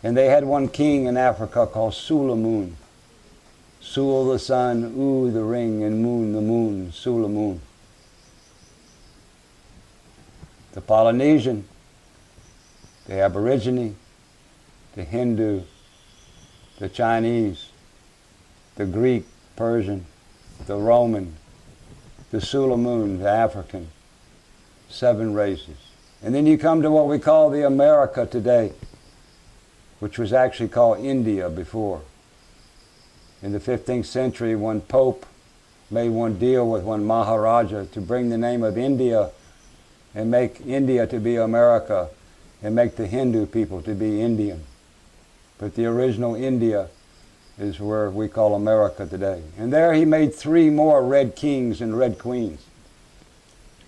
And they had one king in Africa called Sulamun. Sul the sun, U the ring, and Moon the moon, Sulamun. The Polynesian, the Aborigine, the Hindu, the Chinese, the Greek, Persian, the Roman, the Sulamun, the African, 7 races. And then you come to what we call the America today, which was actually called India before. In the 15th century, one pope made one deal with one Maharaja to bring the name of India and make India to be America and make the Hindu people to be Indian. But the original India is where we call America today. And there he made 3 more red kings and red queens.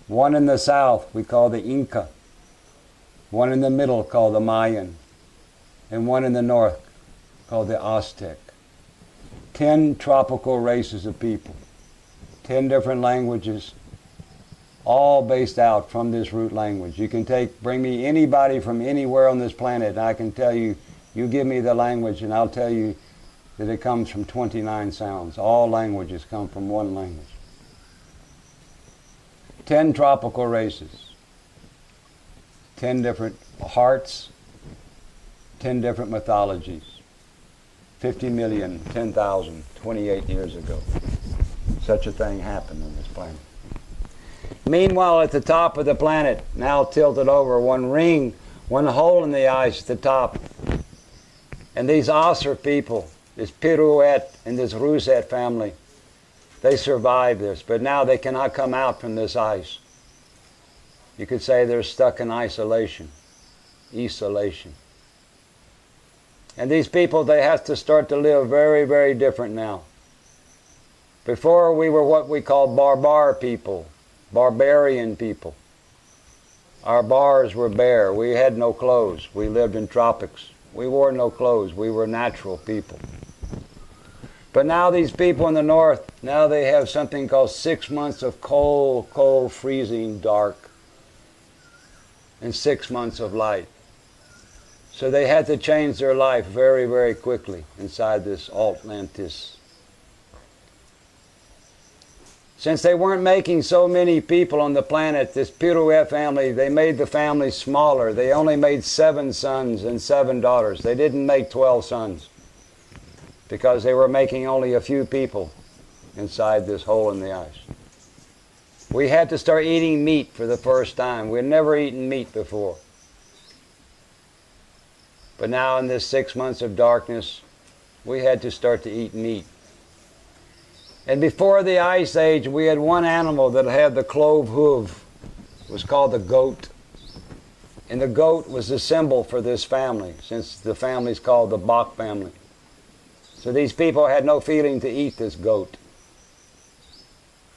One in the south we call the Inca, one in the middle called the Mayan, and one in the north called the Aztec. 10 tropical races of people, 10 different languages, all based out from this root language. You can bring me anybody from anywhere on this planet, and I can tell you, you give me the language, and I'll tell you that it comes from 29 sounds. All languages come from one language. 10 tropical races, 10 different hearts, 10 different mythologies. 50 million, 10,000, 28 years ago. Such a thing happened on this planet. Meanwhile, at the top of the planet, now tilted over, one ring, one hole in the ice at the top. And these Osser people, this Pirouette and this Rousset family, they survived this, but now they cannot come out from this ice. You could say they're stuck in isolation. And these people, they have to start to live very, very different now. Before, we were what we call barbar people, barbarian people. Our bars were bare. We had no clothes. We lived in tropics. We wore no clothes. We were natural people. But now these people in the north, now they have something called 6 months of cold, cold, freezing dark, and 6 months of light. So they had to change their life very, very quickly inside this Atlantis. Since they weren't making so many people on the planet, this Pirouette family, they made the family smaller. They only made 7 sons and 7 daughters. They didn't make 12 sons because they were making only a few people inside this hole in the ice. We had to start eating meat for the first time. We'd never eaten meat before. But now in this 6 months of darkness, we had to start to eat meat. And before the Ice Age, we had one animal that had the clove hoof. It was called the goat. And the goat was the symbol for this family, since the family's called the Bach family. So these people had no feeling to eat this goat.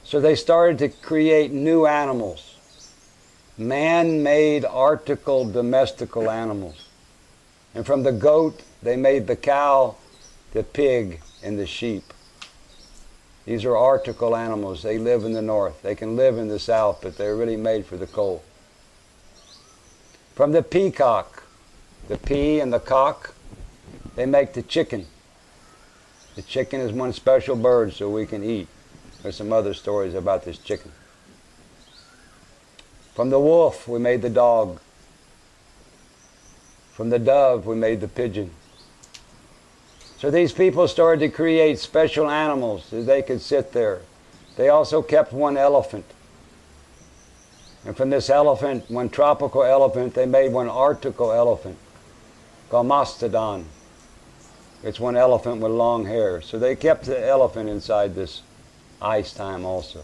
So they started to create new animals, man-made article domestical animals. And from the goat, they made the cow, the pig, and the sheep. These are article animals. They live in the north. They can live in the south, but they're really made for the cold. From the peacock, the pea and the cock, they make the chicken. The chicken is one special bird so we can eat. There's some other stories about this chicken. From the wolf, we made the dog. From the dove, we made the pigeon. So these people started to create special animals so they could sit there. They also kept one elephant. And from this elephant, one tropical elephant, they made one arctical elephant called mastodon. It's one elephant with long hair. So they kept the elephant inside this ice time also.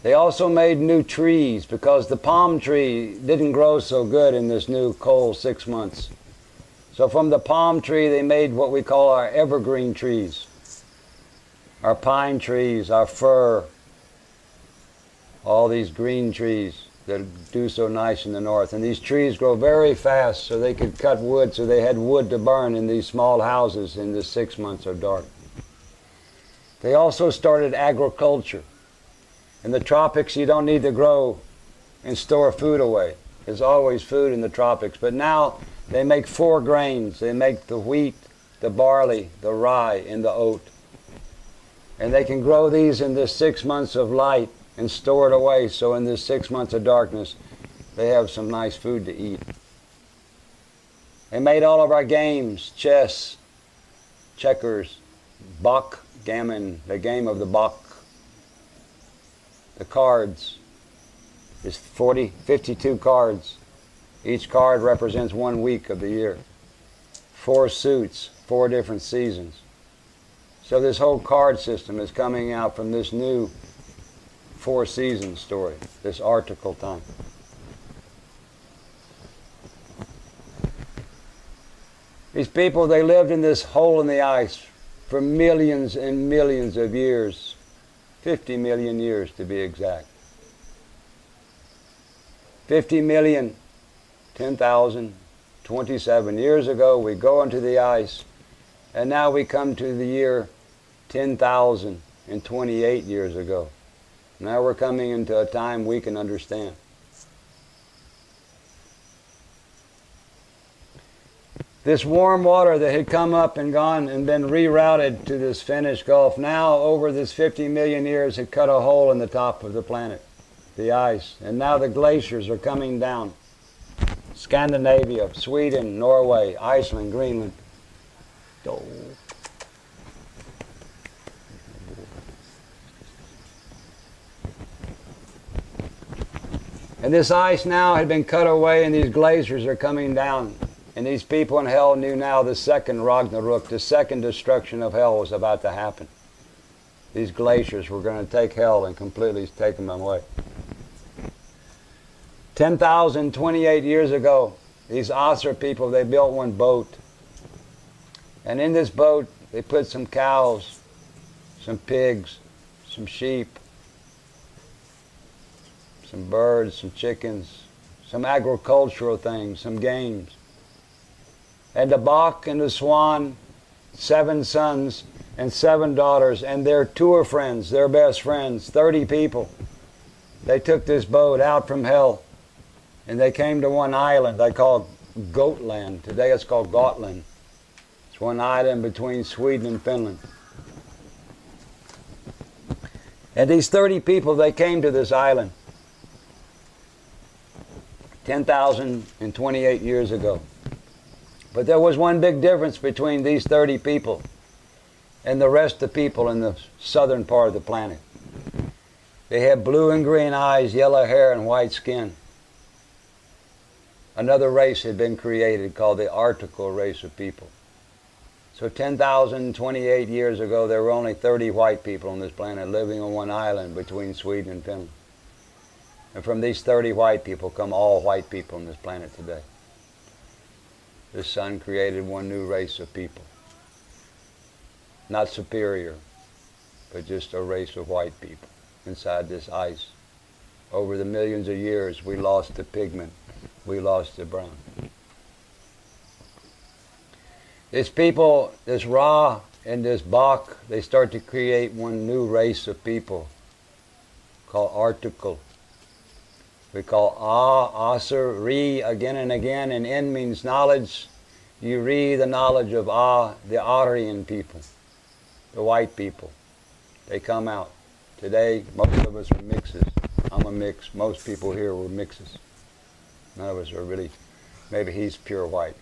They also made new trees because the palm tree didn't grow so good in this new cold 6 months. So from the palm tree, they made what we call our evergreen trees, our pine trees, our fir, all these green trees that do so nice in the north. And these trees grow very fast so they could cut wood, so they had wood to burn in these small houses in the 6 months of dark. They also started agriculture. In the tropics, you don't need to grow and store food away. There's always food in the tropics. But now they make 4 grains. They make the wheat, the barley, the rye, and the oat. And they can grow these in this 6 months of light and store it away, so in this 6 months of darkness, they have some nice food to eat. They made all of our games: chess, checkers, backgammon, the game of the back, the cards. There's 52 cards. Each card represents 1 week of the year. 4 suits, 4 different seasons. So this whole card system is coming out from this new 4 seasons story, this article time. These people, they lived in this hole in the ice for millions and millions of years, 50 million years to be exact. 50 million, 10,000, 27 years ago, we go into the ice, and now we come to the year 10,028 years ago. Now we're coming into a time we can understand. This warm water that had come up and gone and been rerouted to this Finnish Gulf, now over this 50 million years had cut a hole in the top of the planet, the ice. And now the glaciers are coming down. Scandinavia, Sweden, Norway, Iceland, Greenland. Oh. And this ice now had been cut away, and these glaciers are coming down. And these people in hell knew now the second Ragnarok, the second destruction of hell, was about to happen. These glaciers were going to take hell and completely take them away. 10,028 years ago, these Asur people, they built one boat. And in this boat, they put some cows, some pigs, some sheep, some birds, some chickens, some agricultural things, some games. And the Bach and the Swan, 7 sons and 7 daughters, and their tour friends, their best friends, 30 people. They took this boat out from hell, and they came to one island they called Gotland. Today it's called Gotland. It's one island between Sweden and Finland. And these 30 people, they came to this island 10,028 years ago. But there was one big difference between these 30 people and the rest of the people in the southern part of the planet. They had blue and green eyes, yellow hair, and white skin. Another race had been created called the Arctical race of people. So 10,028 years ago, there were only 30 white people on this planet living on one island between Sweden and Finland. And from these 30 white people come all white people on this planet today. The Son created one new race of people. Not superior, but just a race of white people inside this ice. Over the millions of years, we lost the pigment. We lost the brown. This people, this Ra and this Bach, they start to create one new race of people called Arctical. We call Asur, Re, again and again, and En means knowledge. You Re, the knowledge of the Aryan people, the white people. They come out. Today, most of us are mixes. I'm a mix. Most people here were mixes. None of us are really, maybe he's pure white.